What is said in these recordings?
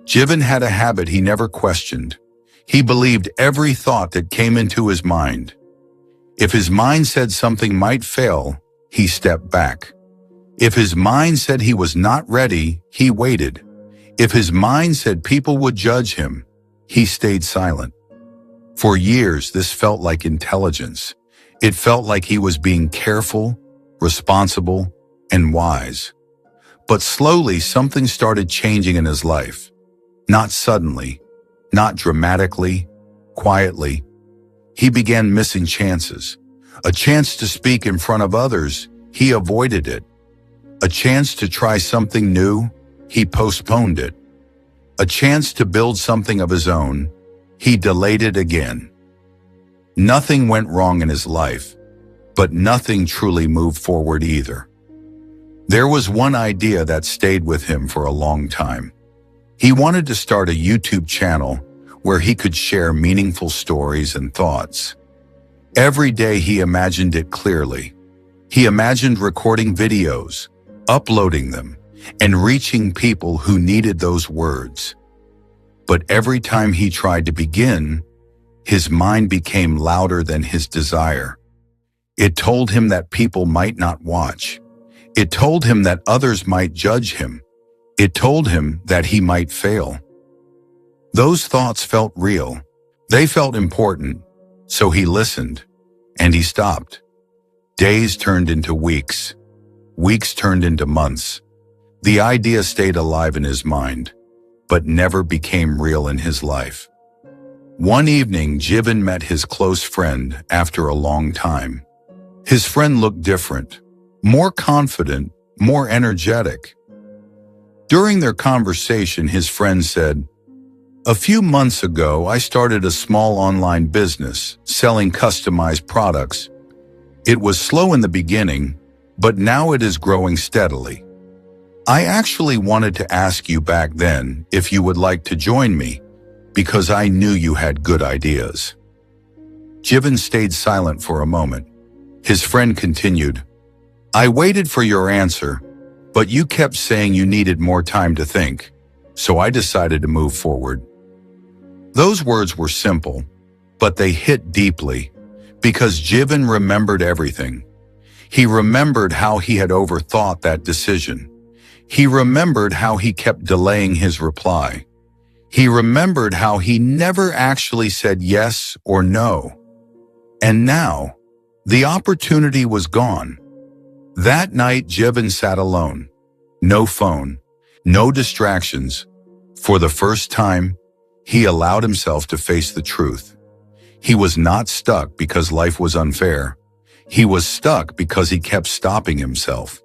Jivan had a habit he never questioned. He believed every thought that came into his mind. If his mind said something might fail, he stepped back. If his mind said he was not ready, he waited. If his mind said people would judge him, he stayed silent. For years, this felt like intelligence. It felt like he was being careful, responsible, and wise. But slowly, something started changing in his life. Not suddenly, not dramatically, quietly. He began missing chances. A chance to speak in front of others, he avoided it. A chance to try something new, he postponed it. A chance to build something of his own, he delayed it again. Nothing went wrong in his life, but nothing truly moved forward either. There was one idea that stayed with him for a long time. He wanted to start a YouTube channel where he could share meaningful stories and thoughts. Every day he imagined it clearly. He imagined recording videos, uploading them, and reaching people who needed those words. But every time he tried to begin, his mind became louder than his desire. It told him that people might not watch. It told him that others might judge him. It told him that he might fail. Those thoughts felt real. They felt important. So he listened, and he stopped. Days turned into weeks. Weeks turned into months. The idea stayed alive in his mind, but never became real in his life. One evening, Jivan met his close friend after a long time. His friend looked different, more confident, more energetic. During their conversation, his friend said, "A few months ago, I started a small online business selling customized products. It was slow in the beginning, but now it is growing steadily. I actually wanted to ask you back then if you would like to join me, because I knew you had good ideas." Jivan stayed silent for a moment. His friend continued, "I waited for your answer, but you kept saying you needed more time to think, so I decided to move forward." Those words were simple, but they hit deeply, because Jivan remembered everything. He remembered how he had overthought that decision. He remembered how he kept delaying his reply. He remembered how he never actually said yes or no. And now, the opportunity was gone. That night, Jivan sat alone. No phone, no distractions. For the first time, he allowed himself to face the truth. He was not stuck because life was unfair. He was stuck because he kept stopping himself.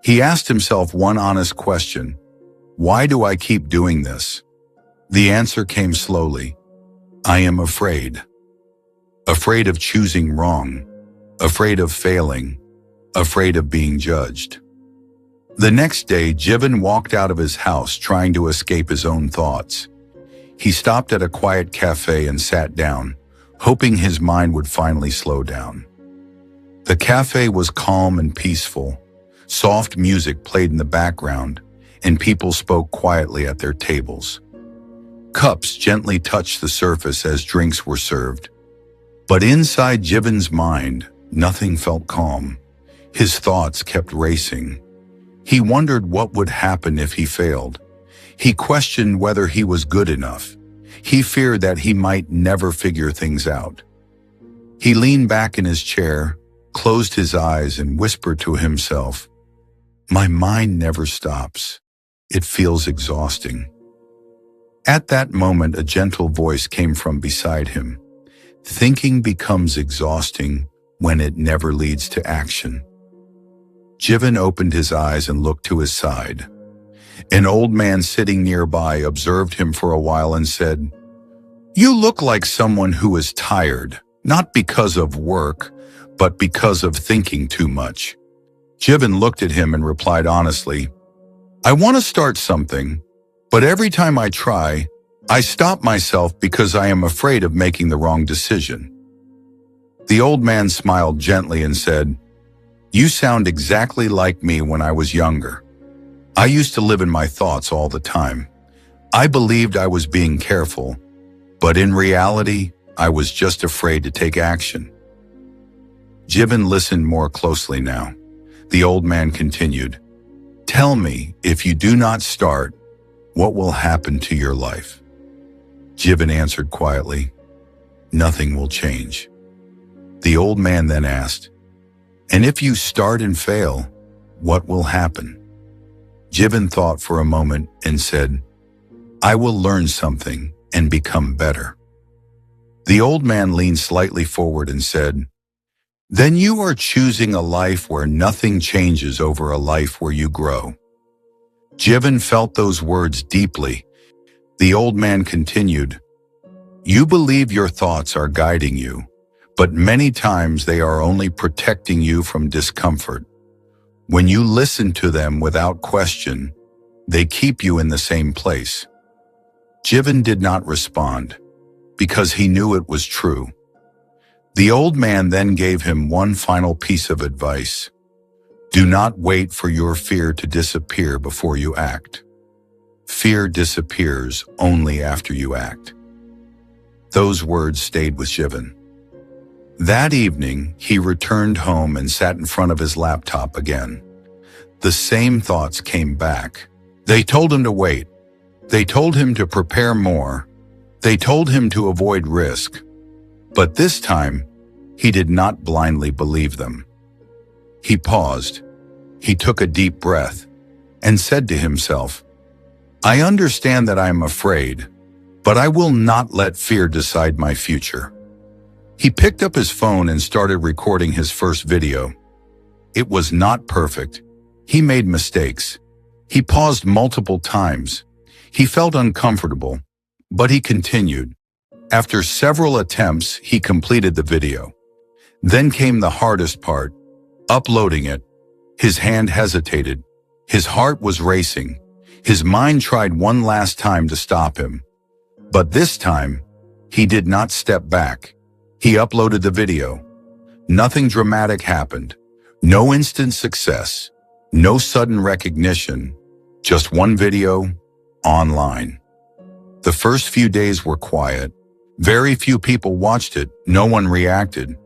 He asked himself one honest question: why do I keep doing this? The answer came slowly. I am afraid. Afraid of choosing wrong. Afraid of failing. Afraid of being judged. The next day, Jivan walked out of his house trying to escape his own thoughts. He stopped at a quiet cafe and sat down, hoping his mind would finally slow down. The cafe was calm and peaceful. Soft music played in the background, and people spoke quietly at their tables. Cups gently touched the surface as drinks were served. But inside Jivan's mind, nothing felt calm. His thoughts kept racing. He wondered what would happen if he failed. He questioned whether he was good enough. He feared that he might never figure things out. He leaned back in his chair, closed his eyes, and whispered to himself, "My mind never stops. It feels exhausting." At that moment, a gentle voice came from beside him. Thinking becomes exhausting when it never leads to action. Jivan opened his eyes and looked to his side. An old man sitting nearby observed him for a while and said, "You look like someone who is tired, not because of work, but because of thinking too much." Jivan looked at him and replied honestly, "I want to start something, but every time I try, I stop myself because I am afraid of making the wrong decision." The old man smiled gently and said, "You sound exactly like me when I was younger. I used to live in my thoughts all the time. I believed I was being careful, but in reality, I was just afraid to take action. Jivan listened more closely now. The old man continued, "Tell me, if you do not start, what will happen to your life?" Jivan answered quietly, "Nothing will change." The old man then asked, "And if you start and fail, what will happen?" Jivan thought for a moment and said, "I will learn something and become better." The old man leaned slightly forward and said, "Then you are choosing a life where nothing changes over a life where you grow." Jivan felt those words deeply. The old man continued, "You believe your thoughts are guiding you, but many times they are only protecting you from discomfort. When you listen to them without question, they keep you in the same place." Jivan did not respond, because he knew it was true. The old man then gave him one final piece of advice. Do not wait for your fear to disappear before you act. Fear disappears only after you act. Those words stayed with Jivan. That evening, he returned home and sat in front of his laptop again. The same thoughts came back. They told him to wait. They told him to prepare more. They told him to avoid risk. But this time, he did not blindly believe them. He paused. He took a deep breath and said to himself, "I understand that I am afraid, but I will not let fear decide my future." He picked up his phone and started recording his first video. It was not perfect. He made mistakes. He paused multiple times. He felt uncomfortable, but he continued. After several attempts, he completed the video. Then came the hardest part, uploading it. His hand hesitated. His heart was racing. His mind tried one last time to stop him. But this time, he did not step back. He uploaded the video. Nothing dramatic happened. No instant success. No sudden recognition. Just one video, online. The first few days were quiet. Very few people watched it. No one reacted.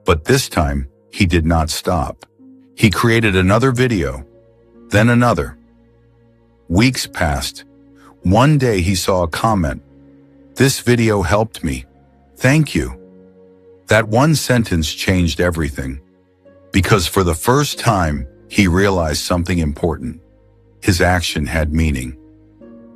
But this time, he did not stop. He created another video, then another. Weeks passed. One day he saw a comment. "This video helped me. Thank you." That one sentence changed everything. Because for the first time, he realized something important. His action had meaning.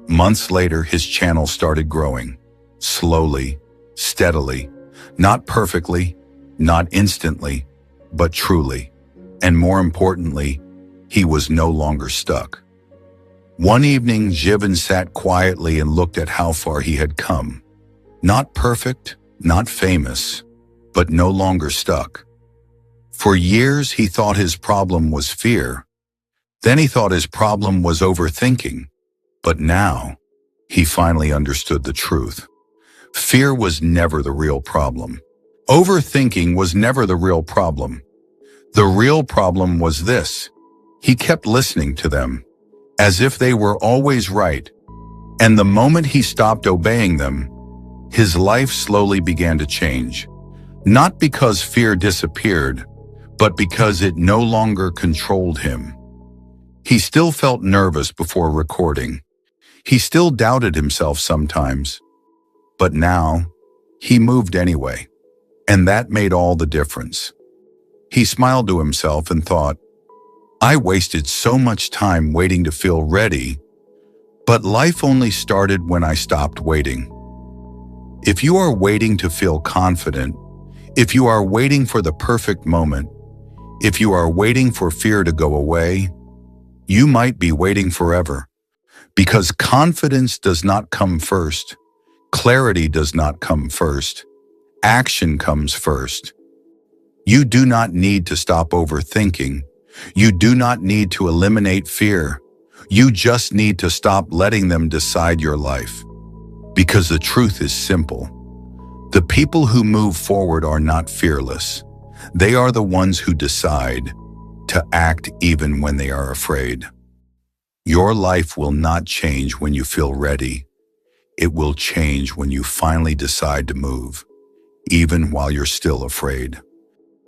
Months later, his channel started growing. Slowly, steadily, not perfectly, not instantly, but truly. And more importantly, he was no longer stuck. One evening, Jivan sat quietly and looked at how far he had come. Not perfect, not famous, but no longer stuck. For years, he thought his problem was fear. Then he thought his problem was overthinking. But now, he finally understood the truth. Fear was never the real problem. Overthinking was never the real problem. The real problem was this. He kept listening to them, as if they were always right. And the moment he stopped obeying them, his life slowly began to change. Not because fear disappeared, but because it no longer controlled him. He still felt nervous before recording. He still doubted himself sometimes. But now, he moved anyway. And that made all the difference. He smiled to himself and thought, I wasted so much time waiting to feel ready, but life only started when I stopped waiting. If you are waiting to feel confident, if you are waiting for the perfect moment, if you are waiting for fear to go away, you might be waiting forever. Because confidence does not come first. Clarity does not come first. Action comes first. You do not need to stop overthinking. You do not need to eliminate fear. You just need to stop letting them decide your life. Because the truth is simple. The people who move forward are not fearless. They are the ones who decide to act even when they are afraid. Your life will not change when you feel ready. It will change when you finally decide to move, even while you're still afraid.